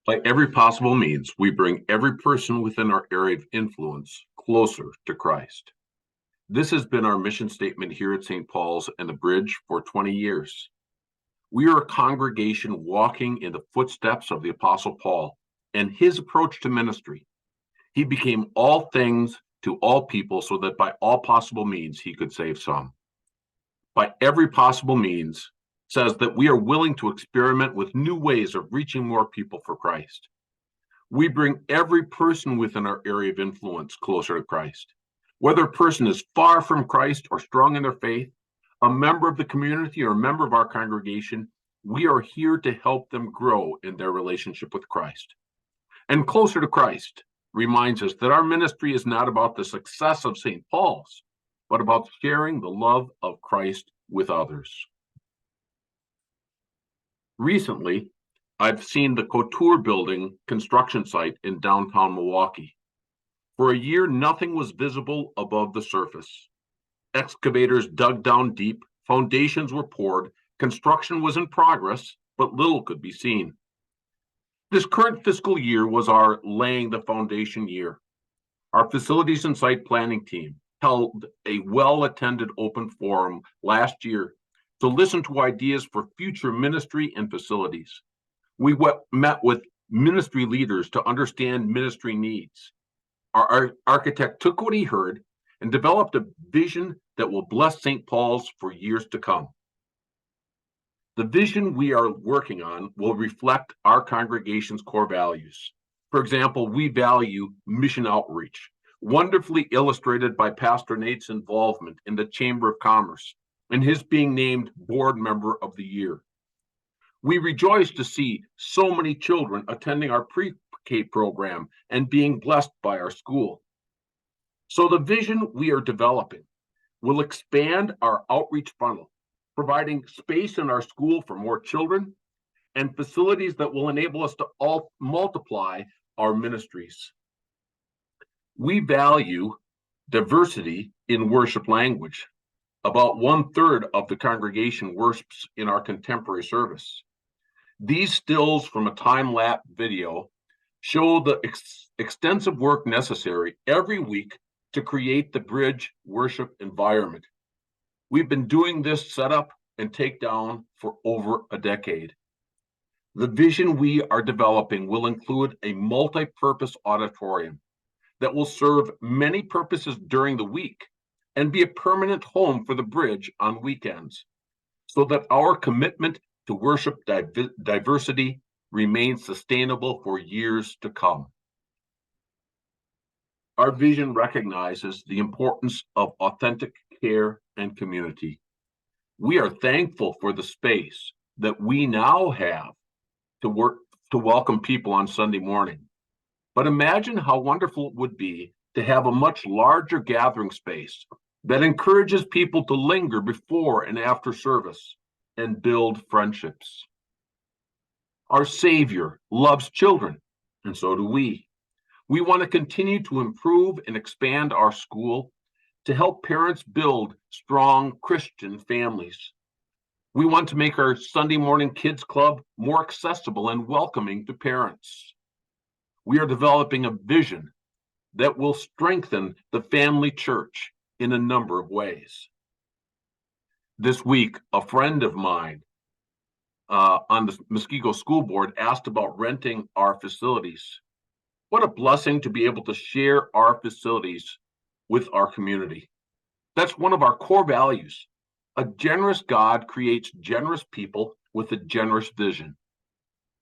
By every possible means, we bring every person within our area of influence closer to Christ. This has been our mission statement here at St. Paul's and the Bridge for 20 years. We are a congregation walking in the footsteps of the Apostle Paul and his approach to ministry. He became all things to all people so that by all possible means he could save some. By every possible means says that we are willing to experiment with new ways of reaching more people for Christ. We bring every person within our area of influence closer to Christ. Whether a person is far from Christ or strong in their faith, a member of the community or a member of our congregation, we are here to help them grow in their relationship with Christ. And closer to Christ reminds us that our ministry is not about the success of St. Paul's, but about sharing the love of Christ with others. Recently, I've seen the Couture building construction site in downtown Milwaukee. For a year, nothing was visible above the surface. Excavators dug down deep, foundations were poured, construction was in progress, but little could be seen. This current fiscal year was our laying the foundation year. Our facilities and site planning team held a well-attended open forum last year to listen to ideas for future ministry and facilities. We met with ministry leaders to understand ministry needs. Our architect took what he heard and developed a vision that will bless St. Paul's for years to come. The vision we are working on will reflect our congregation's core values. For example, we value mission outreach, wonderfully illustrated by Pastor Nate's involvement in the Chamber of Commerce and his being named Board Member of the Year. We rejoice to see so many children attending our pre-K program and being blessed by our school. So the vision we are developing will expand our outreach funnel, providing space in our school for more children and facilities that will enable us to multiply our ministries. We value diversity in worship language. About 1/3 of the congregation worships in our contemporary service. These stills from a time-lapse video show the extensive work necessary every week to create the Bridge worship environment. We've been doing this setup and takedown for over a decade. The vision we are developing will include a multi-purpose auditorium that will serve many purposes during the week and be a permanent home for the Bridge on weekends, so that our commitment to worship diversity remains sustainable for years to come. Our vision recognizes the importance of authentic care and community. We are thankful for the space that we now have to welcome people on Sunday morning. But imagine how wonderful it would be to have a much larger gathering space that encourages people to linger before and after service and build friendships. Our Savior loves children, and so do we. We want to continue to improve and expand our school to help parents build strong Christian families. We want to make our Sunday morning kids club more accessible and welcoming to parents. We are developing a vision that will strengthen the family church in a number of ways. This week, a friend of mine on the Muskego School Board asked about renting our facilities. What a blessing to be able to share our facilities with our community. That's one of our core values. A generous God creates generous people with a generous vision.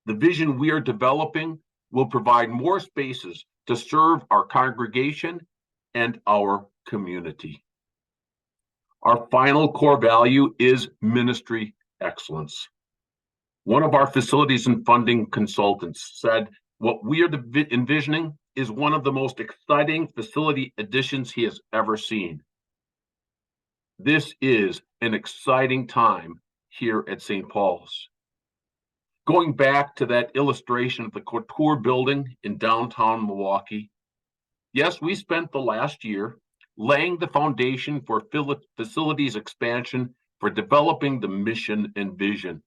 The vision we are developing will provide more spaces to serve our congregation and our community. Our final core value is ministry excellence. One of our facilities and funding consultants said, what we are envisioning is one of the most exciting facility additions he has ever seen. This is an exciting time here at St. Paul's. Going back to that illustration of the Couture building in downtown Milwaukee, yes, we spent the last year laying the foundation for facilities expansion for developing the mission and vision.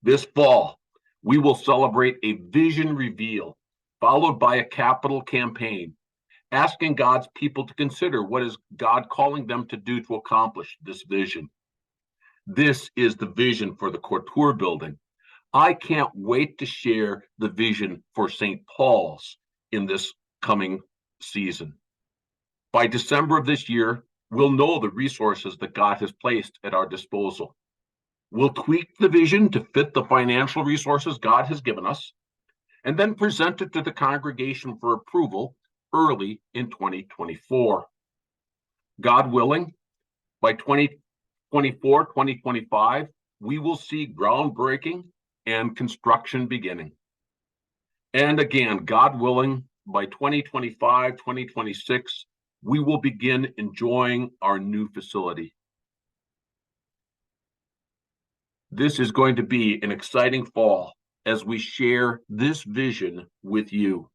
This fall, We will celebrate a vision reveal, followed by a capital campaign, asking God's people to consider what is God calling them to do to accomplish this vision. This is the vision for the Couture building. I can't wait to share the vision for St. Paul's in this coming season. By December of this year, we'll know the resources that God has placed at our disposal. We'll tweak the vision to fit the financial resources God has given us, and then present it to the congregation for approval early in 2024. God willing, by 2024, 2025, we will see groundbreaking and construction beginning. And again, God willing, by 2025, 2026, we will begin enjoying our new facility. This is going to be an exciting fall as we share this vision with you.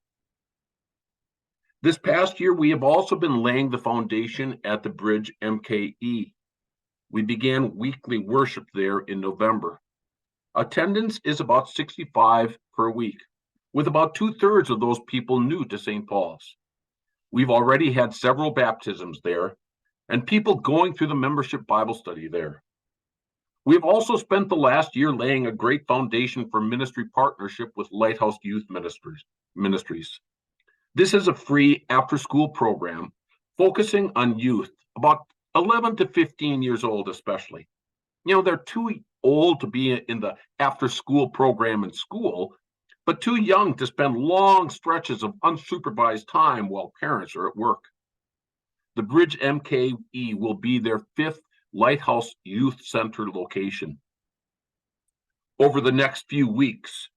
This past year, we have also been laying the foundation at the Bridge MKE. We began weekly worship there in November. Attendance is about 65 per week, with about 2/3 of those people new to St. Paul's. We've already had several baptisms there and people going through the membership Bible study there. We've also spent the last year laying a great foundation for ministry partnership with Lighthouse Youth Ministries. This is a free after-school program focusing on youth, about 11 to 15 years old especially. You know, they're too old to be in the after-school program in school, but too young to spend long stretches of unsupervised time while parents are at work. The Bridge MKE will be their 5th Lighthouse Youth Center location. Over the next few weeks,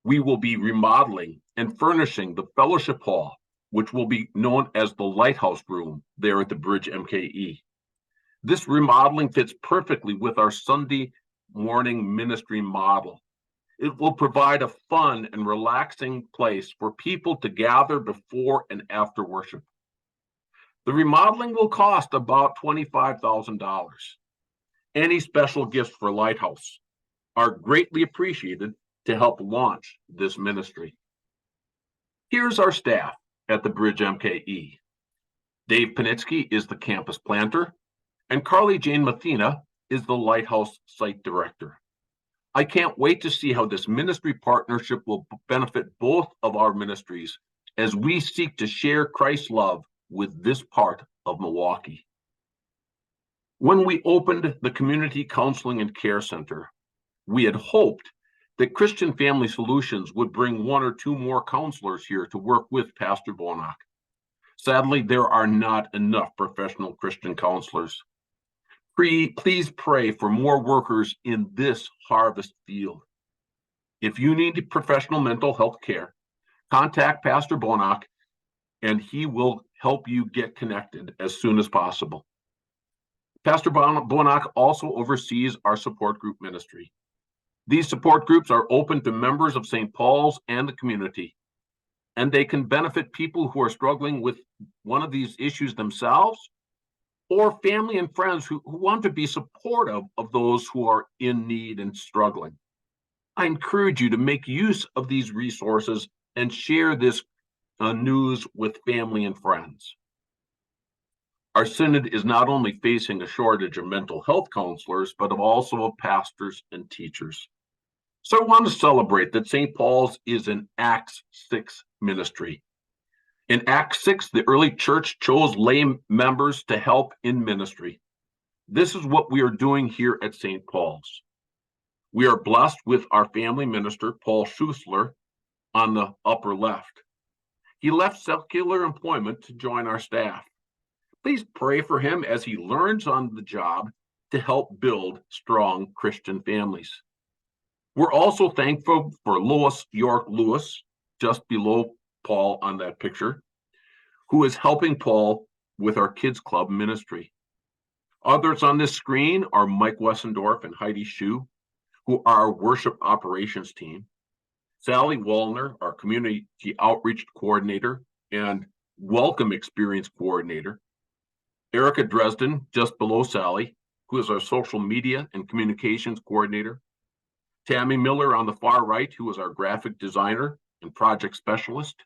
we will be remodeling and furnishing the fellowship hall, which will be known as the Lighthouse Room there at the Bridge MKE. This remodeling fits perfectly with our Sunday morning ministry model. It will provide a fun and relaxing place for people to gather before and after worship. The remodeling will cost about $25,000. Any special gifts for Lighthouse are greatly appreciated to help launch this ministry. Here's our staff at the Bridge MKE. Dave Panitsky is the campus planter, and Carly Jane Mathena is the Lighthouse site director. I can't wait to see how this ministry partnership will benefit both of our ministries as we seek to share Christ's love with this part of Milwaukee. When we opened the Community Counseling and Care Center, we had hoped that Christian Family Solutions would bring 1 or 2 more counselors here to work with Pastor Bonak. Sadly, there are not enough professional Christian counselors. Please pray for more workers in this harvest field. If you need professional mental health care, contact Pastor Bonak and he will help you get connected as soon as possible. Pastor Bonak also oversees our support group ministry. These support groups are open to members of St. Paul's and the community, and they can benefit people who are struggling with one of these issues themselves, or family and friends who want to be supportive of those who are in need and struggling. I encourage you to make use of these resources and share this news with family and friends. Our synod is not only facing a shortage of mental health counselors, but also of pastors and teachers. So I want to celebrate that St. Paul's is an Acts 6 ministry. In Acts 6, the early church chose lay members to help in ministry. This is what we are doing here at St. Paul's. We are blessed with our family minister, Paul Schussler, on the upper left. He left secular employment to join our staff. Please pray for him as he learns on the job to help build strong Christian families. We're also thankful for Lois York Lewis, just below Paul on that picture, who is helping Paul with our Kids Club ministry. Others on this screen are Mike Wessendorf and Heidi Schuh, who are our worship operations team. Sally Wallner, our community outreach coordinator and welcome experience coordinator. Erica Dresden, just below Sally, who is our social media and communications coordinator. Tammy Miller on the far right, who is our graphic designer and project specialist,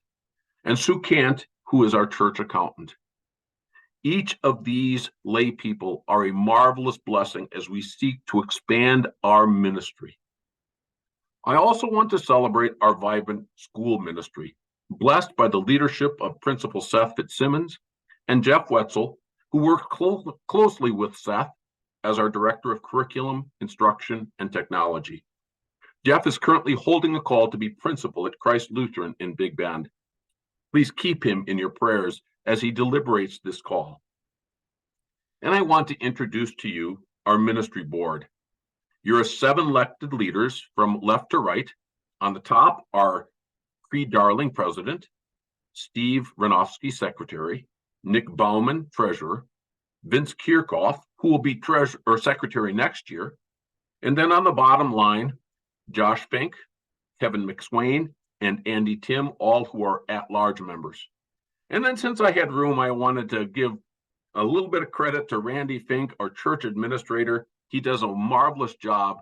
and Sue Kant, who is our church accountant. Each of these lay people are a marvelous blessing as we seek to expand our ministry. I also want to celebrate our vibrant school ministry, blessed by the leadership of Principal Seth Fitzsimmons and Jeff Wetzel, who work closely with Seth as our Director of Curriculum, Instruction, and Technology. Jeff is currently holding a call to be principal at Christ Lutheran in Big Bend. Please keep him in your prayers as he deliberates this call. And I want to introduce to you our ministry board. You're 7 elected leaders from left to right. On the top are Creed Darling, President, Steve Ranofsky, Secretary, Nick Bauman, Treasurer, Vince Kirchhoff, who will be Treasurer or Secretary next year. And then on the bottom line, Josh Fink, Kevin McSwain, and Andy Tim, all who are at-large members. And then since I had room, I wanted to give a little bit of credit to Randy Fink, our church administrator. He does a marvelous job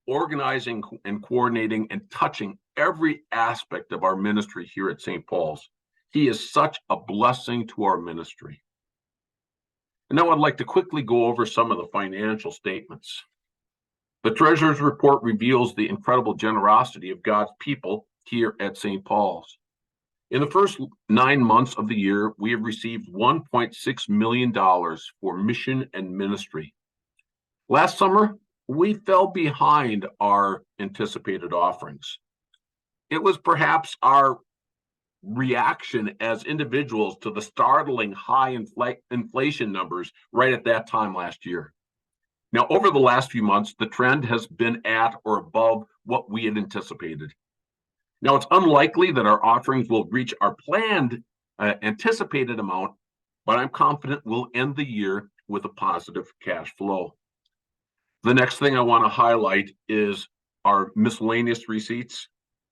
organizing and coordinating and touching every aspect of our ministry here at St. Paul's. He is such a blessing to our ministry. And now I'd like to quickly go over some of the financial statements. The Treasurer's Report reveals the incredible generosity of God's people here at St. Paul's. In the first 9 months of the year, we have received $1.6 million for mission and ministry. Last summer, we fell behind our anticipated offerings. It was perhaps our reaction as individuals to the startling high inflation numbers right at that time last year. Now, over the last few months, the trend has been at or above what we had anticipated. Now, it's unlikely that our offerings will reach our planned anticipated amount, but I'm confident we'll end the year with a positive cash flow. The next thing I want to highlight is our miscellaneous receipts.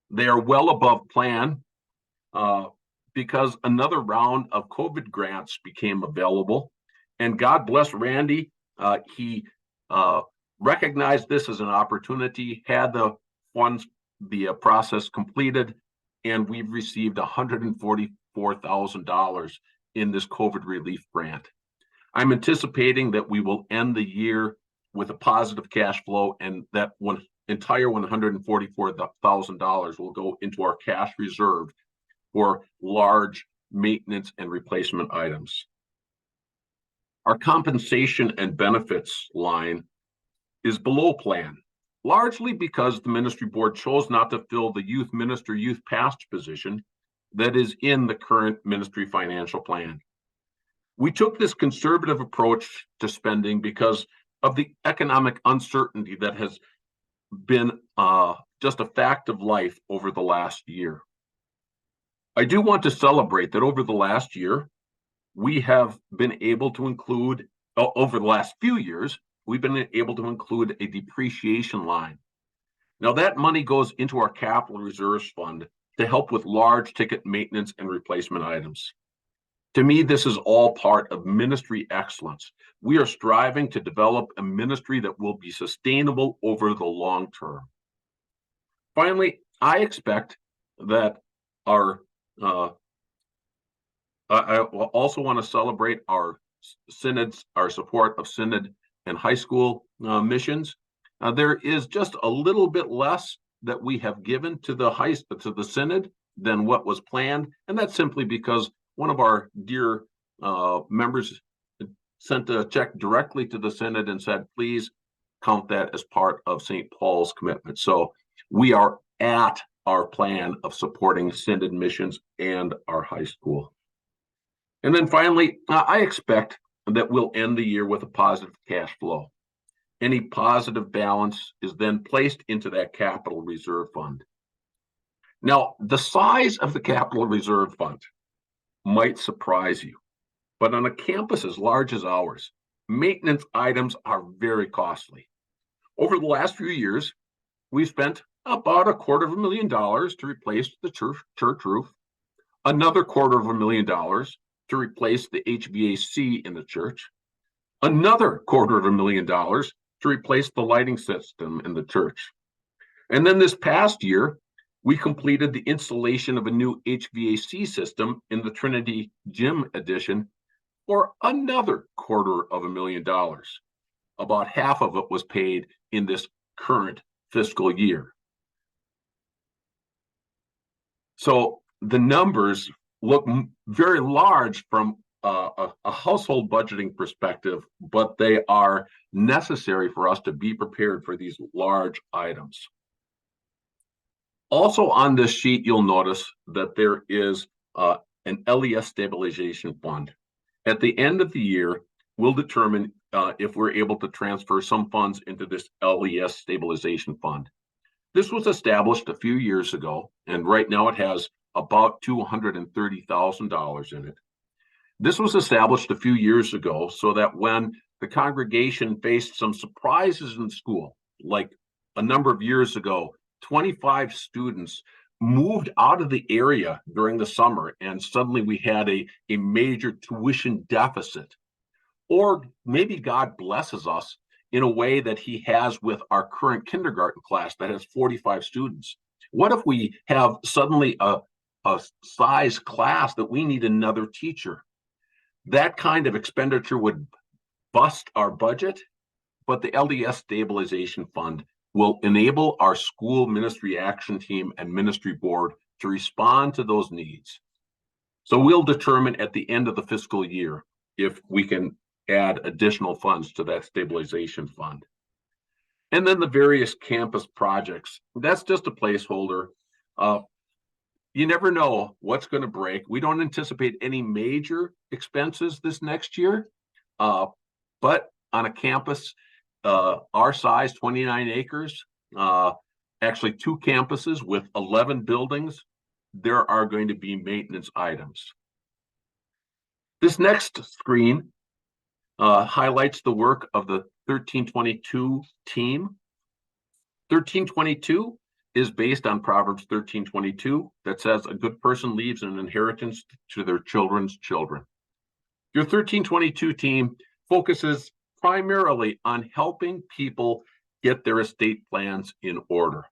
They are well above plan because another round of COVID grants became available. And God bless Randy. He recognized this as an opportunity, had the funds, the process completed, and we've received $144,000 in this COVID relief grant. I'm anticipating that we will end the year with a positive cash flow, and that entire $144,000 will go into our cash reserve for large maintenance and replacement items. Our compensation and benefits line is below plan, largely because the ministry board chose not to fill the youth minister, youth pastor position that is in the current ministry financial plan. We took this conservative approach to spending because of the economic uncertainty that has been just a fact of life over the last year. I do want to celebrate that over the last year, we have been able to include, over the last few years, we've been able to include a depreciation line. Now that money goes into our capital reserves fund to help with large ticket maintenance and replacement items. To me, this is all part of ministry excellence. We are striving to develop a ministry that will be sustainable over the long term. Finally, I expect that I also want to celebrate our synods, our support of synod and high school missions. There is just a little bit less that we have given to the synod than what was planned, and that's simply because one of our dear members sent a check directly to the synod and said, please count that as part of St. Paul's commitment. So we are at our plan of supporting synod missions and our high school. And then finally, I expect that we'll end the year with a positive cash flow. Any positive balance is then placed into that capital reserve fund. Now, the size of the capital reserve fund might surprise you, but on a campus as large as ours, maintenance items are very costly. Over the last few years, we've spent about $250,000 to replace the church roof, another $250,000 to replace the HVAC in the church, another $250,000 to replace the lighting system in the church. And then this past year, we completed the installation of a new HVAC system in the Trinity Gym addition for another $250,000. About half of it was paid in this current fiscal year. So the numbers look very large from a household budgeting perspective, but they are necessary for us to be prepared for these large items. Also on this sheet, you'll notice that there is an LES stabilization fund. At the end of the year, we'll determine if we're able to transfer some funds into this LES stabilization fund. This was established a few years ago, and right now it has about $230,000 in it. This was established a few years ago so that when the congregation faced some surprises in school, like a number of years ago, 25 students moved out of the area during the summer, and suddenly we had a major tuition deficit. Or maybe God blesses us in a way that he has with our current kindergarten class that has 45 students. What if we have suddenly a size class that we need another teacher? That kind of expenditure would bust our budget, but the LDS Stabilization Fund will enable our school ministry action team and ministry board to respond to those needs. So we'll determine at the end of the fiscal year if we can add additional funds to that stabilization fund. And then the various campus projects, that's just a placeholder. You never know what's going to break. We don't anticipate any major expenses this next year, but on a campus our size, 29 acres, actually 2 campuses with 11 buildings, there are going to be maintenance items. This next screen highlights the work of the 1322 team. 1322 is based on Proverbs 13:22 that says a good person leaves an inheritance to their children's children. Your 1322 team focuses primarily on helping people get their estate plans in order.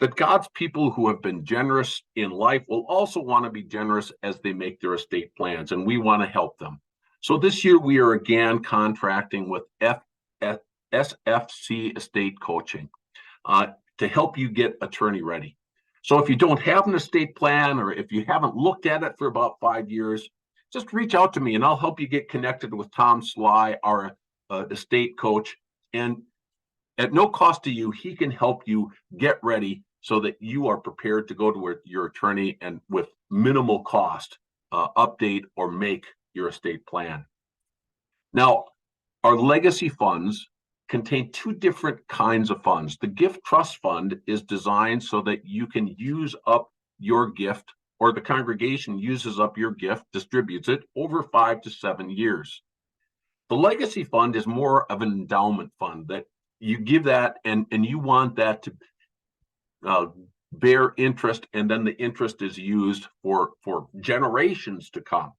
That God's people who have been generous in life will also want to be generous as they make their estate plans, and we want to help them. So this year we are again contracting with SFC Estate Coaching to help you get attorney ready. So if you don't have an estate plan, or if you haven't looked at it for about 5 years, just reach out to me and I'll help you get connected with Tom Sly, our estate coach. And at no cost to you, he can help you get ready so that you are prepared to go to your attorney and with minimal cost, update or make your estate plan. Now, our legacy funds contain 2 different kinds of funds. The gift trust fund is designed so that you can use up your gift, or the congregation uses up your gift, distributes it over 5 to 7 years. The legacy fund is more of an endowment fund that you give that and you want that to bear interest, and then the interest is used for generations to come.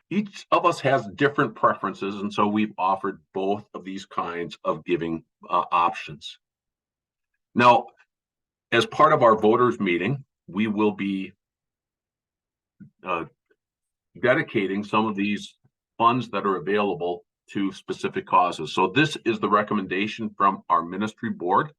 Each of us has different preferences, and so we've offered both of these kinds of giving options. Now, as part of our voters meeting, we will be dedicating some of these funds that are available to specific causes. So this is the recommendation from our ministry board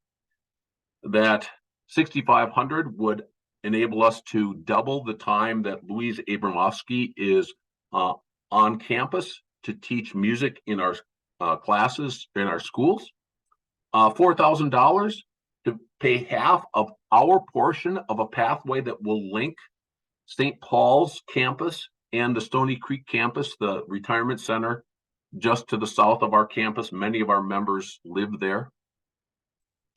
that $6,500 would enable us to double the time that Louise Abramowski is on campus to teach music in our classes in our schools. $4,000 to pay half of our portion of a pathway that will link St. Paul's campus and the Stony Creek campus, the retirement center just to the south of our campus. Many of our members live there.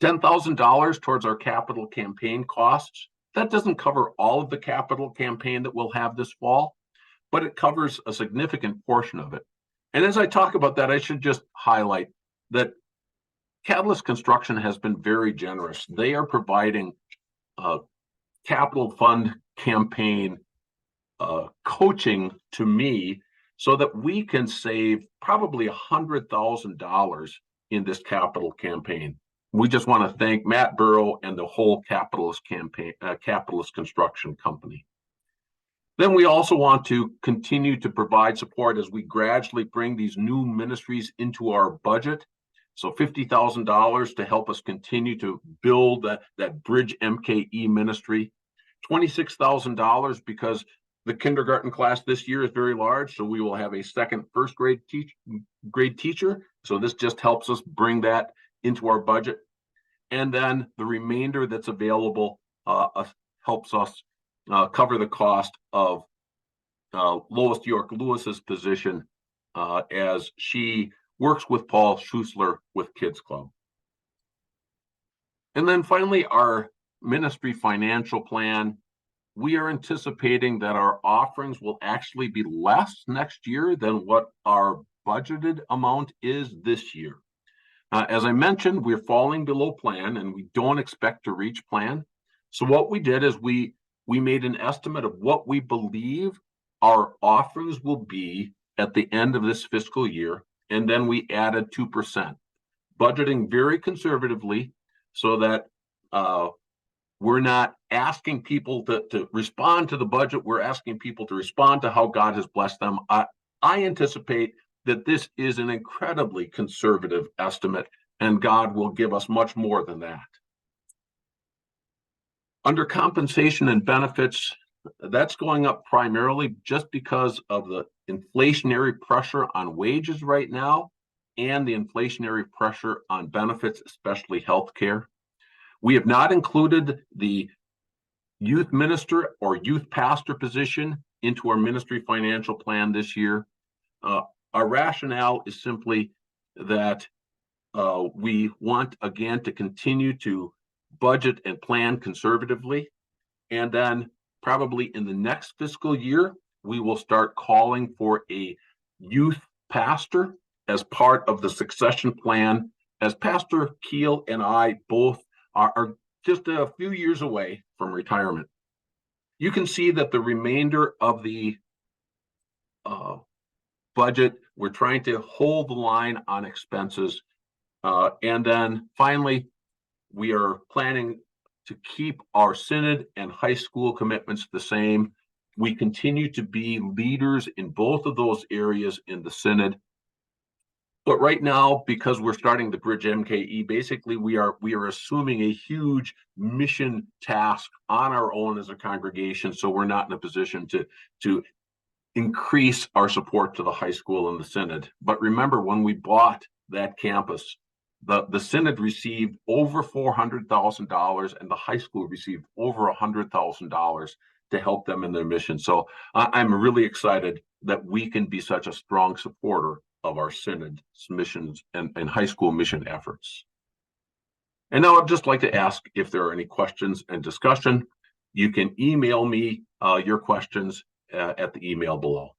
$10,000 towards our capital campaign costs. That doesn't cover all of the capital campaign that we'll have this fall, but it covers a significant portion of it. And as I talk about that, I should just highlight that Catalyst Construction has been very generous. They are providing capital fund campaign coaching to me so that we can save probably $100,000 in this capital campaign. we just want to thank Matt Burrow and the whole Capitalist campaign, Capitalist Construction Company. Then we also want to continue to provide support as we gradually bring these new ministries into our budget. So $50,000 to help us continue to build that Bridge MKE ministry. $26,000 because the kindergarten class this year is very large, so we will have a second first grade teacher. So this just helps us bring that into our budget. And then the remainder that's available helps us cover the cost of Lois York Lewis's position as she works with Paul Schuessler with Kids Club. And then finally, our ministry financial plan. We are anticipating that our offerings will actually be less next year than what our budgeted amount is this year. As I mentioned, we're falling below plan and we don't expect to reach plan. So what we did is we made an estimate of what we believe our offerings will be at the end of this fiscal year, and then we added 2%, budgeting very conservatively so that we're not asking people to respond to the budget. We're asking people to respond to how God has blessed them. I anticipate that this is an incredibly conservative estimate, and God will give us much more than that. Under compensation and benefits, that's going up primarily just because of the inflationary pressure on wages right now and the inflationary pressure on benefits, especially healthcare. We have not included the youth minister or youth pastor position into our ministry financial plan this year. Our rationale is simply that we want, again, to continue to budget and plan conservatively. And then probably in the next fiscal year, we will start calling for a youth pastor as part of the succession plan, as Pastor Keel and I both are just a few years away from retirement. You can see that the remainder of the budget, we're trying to hold the line on expenses. And then finally, we are planning to keep our synod and high school commitments the same. We continue to be leaders in both of those areas in the synod. But right now, because we're starting the Bridge MKE, basically we are assuming a huge mission task on our own as a congregation. So we're not in a position to increase our support to the high school and the synod. But remember, when we bought that campus, the synod received over $400,000 and the high school received over $100,000 to help them in their mission. So I'm really excited that we can be such a strong supporter of our synod's missions and high school mission efforts. And now I'd just like to ask if there are any questions and discussion. You can email me your questions at the email below.